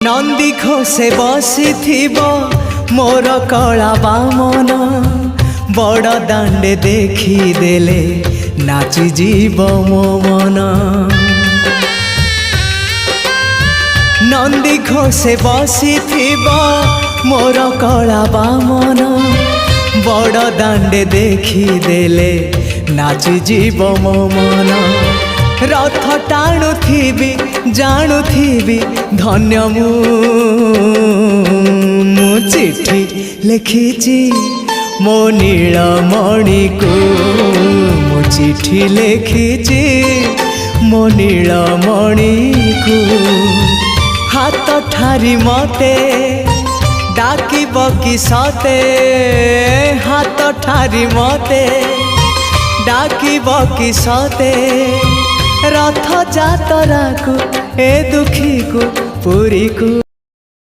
नंदी घोषे बसी मोर कला बामन बड़ दांडे देखी देले नाची जीव मो मन। नंदी घोषे बसी मोर कला बामन बड़ दांडे देखी देले नाची जीव मो मन। रथ टाणुथिबी जाणुथिबी धन्य मु चिट्ठी लिखिची मो नीलमणि को मु चिट्ठी लिखिची मो नीलमणि को। हाथ ठारी मते डाकिब कि सते हाथ ठारी मते डाकिब कि सते रथ जातरा को ए दुखी को पुरी को।